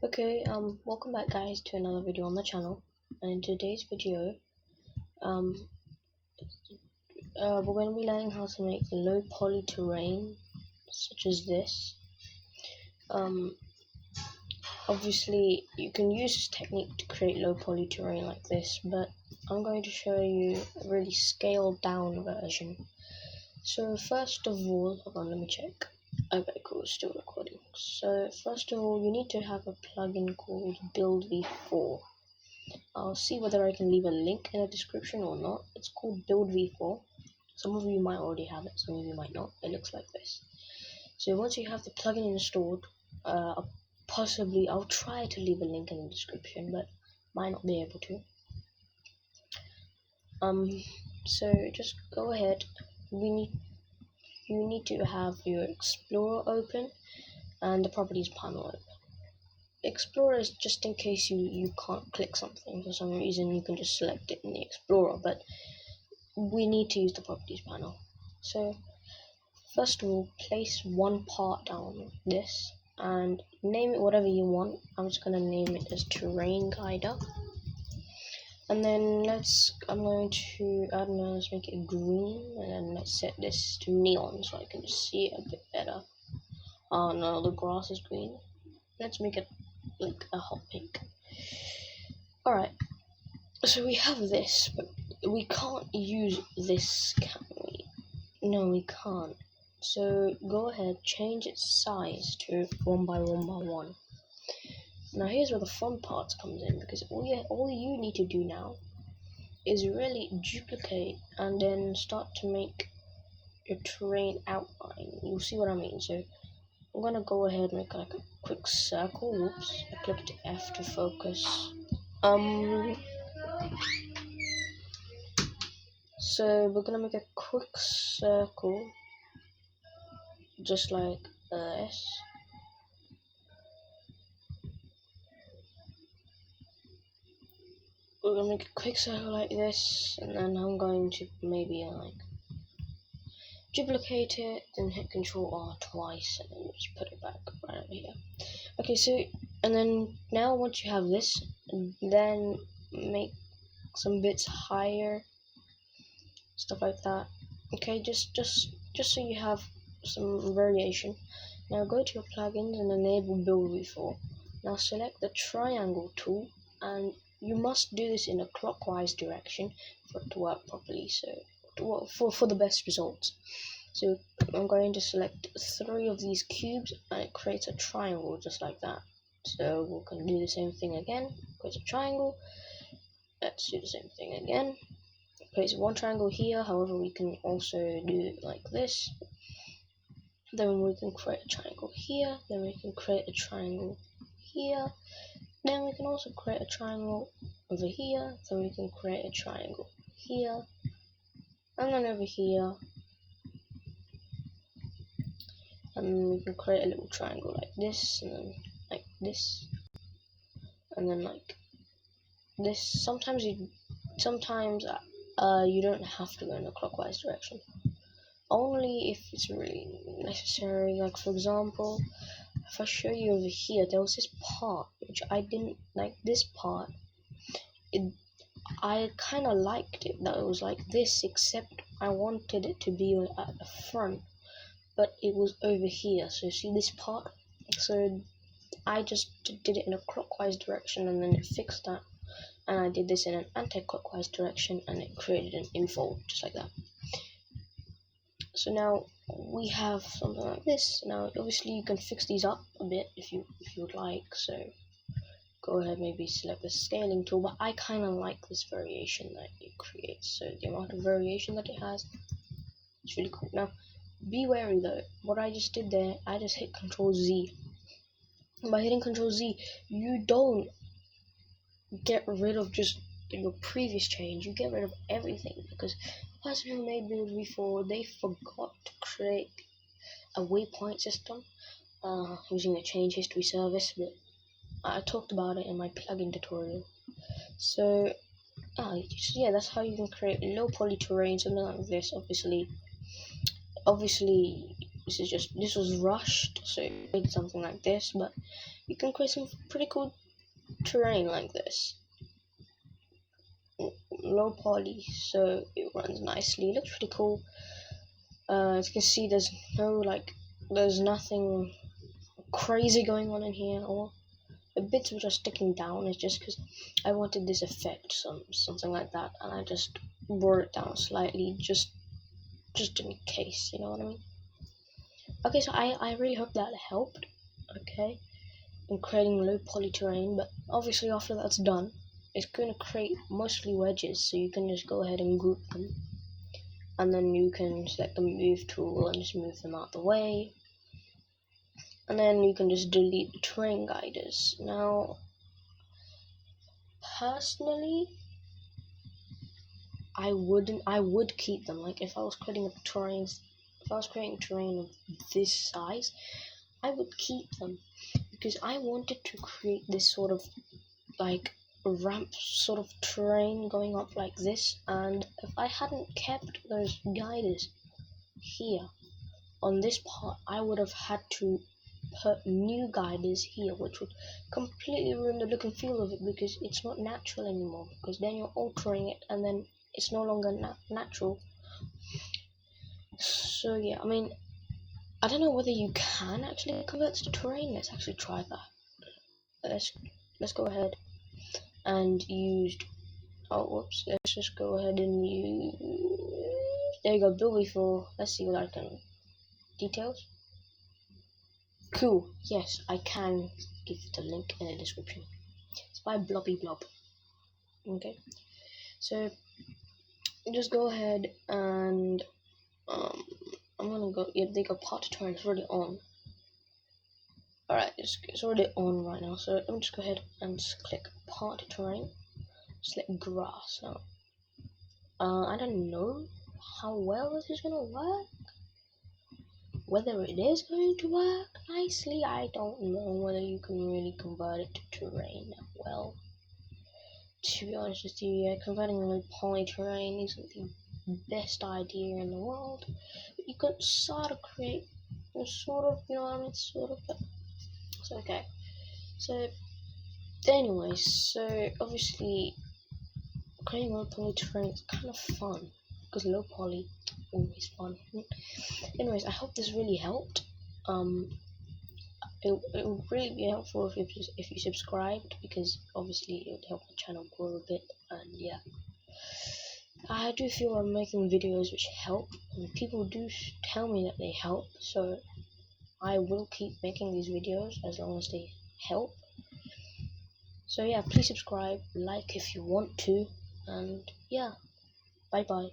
Okay, welcome back guys to another video on the channel. And in today's video, um, we're going to be learning how to make low poly terrain, such as this. Obviously you can use this technique to create low poly terrain like this, but I'm going to show you a really scaled down version. So first of all, hold on, let me check. Okay, cool, it's still recording. So first of all, you need to have a plugin called Build V4. I'll see whether I can leave a link in the description or not. It's called Build V4. Some of you might already have it, some of you might not. It looks like this. So once you have the plugin installed, I'll try to leave a link in the description, but might not be able to. So just go ahead. You need to have your Explorer open and the properties panel open. Explorer is just in case you can't click something for some reason. You can just select it in the Explorer, but we need to use the properties panel. So first of all, place one part down like this and name it whatever you want. I'm just going to name it as terrain guider. And then let's make it green, and then let's set this to neon so I can see it a bit better. Oh no, the grass is green. Let's make it like a hot pink. Alright, so we have this, but we can't use this, can we? No, we can't. So go ahead, change its size to 1 by 1 by 1. Now here's where the fun part comes in, because all you need to do now is really duplicate and then start to make your terrain outline. You'll see what I mean. So I'm gonna go ahead and make like a quick circle. Whoops, I clicked F to focus. So we're gonna make a quick circle just like this. We're gonna make a quick circle like this, and then I'm going to maybe like duplicate it, then hit Control R twice, and then just put it back right over here. Okay, so and then now once you have this, then make some bits higher, stuff like that. Okay, just so you have some variation. Now go to your plugins and enable Build V4. Now select the triangle tool, and you must do this in a clockwise direction for it to work properly, so for the best results. So I'm going to select 3 of these cubes, and it creates a triangle just like that. So we can do the same thing again. Create a triangle. Let's do the same thing again. Place 1 triangle here. However, we can also do it like this. Then we can create a triangle here. Then we can create a triangle here. Then we can also create a triangle over here. So we can create a triangle here, and then over here, and we can create a little triangle like this, and then like this, and then like this. Sometimes you don't have to go in a clockwise direction, only if it's really necessary. Like for example, if I show you over here, there was this part which I didn't like. This part, I kind of liked it that it was like this, except I wanted it to be at the front, but it was over here. So see this part? So I just did it in a clockwise direction, and then it fixed that, and I did this in an anti-clockwise direction, and it created an infold just like that. So now we have something like this. Now obviously you can fix these up a bit if you would like, so go ahead, maybe select the scaling tool, but I kind of like this variation that it creates. So the amount of variation that it has, it's really cool. Now be wary though, what I just did there, I just hit Control Z. By hitting Control Z, you don't get rid of just your previous change, you get rid of everything, because the person who made Build V4, they forgot to create a waypoint system using the change history service, but I talked about it in my plugin tutorial. So yeah, that's how you can create low poly terrain, something like this. Obviously this was rushed, so it made something like this, but you can create some pretty cool terrain like this. Low poly, so it runs nicely. It looks pretty cool. As you can see, there's nothing crazy going on in here, or the bits which are sticking down is just because I wanted this effect, something like that, and I just brought it down slightly, just in case, you know what I mean? Okay, so I really hope that helped, okay, in creating low poly terrain, but obviously after that's done, it's going to create mostly wedges, so you can just go ahead and group them, and then you can select the move tool and just move them out the way, and then you can just delete the terrain guiders. Now, personally, I would keep them. Like if I was creating terrain of this size, I would keep them because I wanted to create this sort of like ramp sort of terrain going up like this, and if I hadn't kept those guiders here on this part, I would have had to put new guiders here, which would completely ruin the look and feel of it because it's not natural anymore, because then you're altering it and then it's no longer natural. So yeah, I mean, I don't know whether you can actually convert to terrain. Let's actually try that. Let's go ahead and use, oh whoops, let's just go ahead and use, there you go, build before. Let's see what I can, details. Cool, yes, I can give the link in the description. It's by Blobby Blob. Okay, so just go ahead and I'm gonna go, yeah, they got part terrain, it's already on. Alright, it's already on right now, so let me just go ahead and just click part terrain, select grass. Now, I don't know how well this is gonna work. Whether it is going to work nicely, I don't know whether you can really convert it to terrain that well. To be honest with you, yeah, converting a poly terrain isn't the best idea in the world. But you could sort of create, you know what I mean, but it's okay. So, anyways, so obviously creating low poly terrain is kind of fun because low poly always fun. Anyways, I hope this really helped. It would really be helpful if you subscribed, because obviously it would help the channel grow a bit. And yeah, I do feel I'm making videos which help, and people do tell me that they help, so I will keep making these videos as long as they help. So yeah, please subscribe, like if you want to, and yeah, bye bye.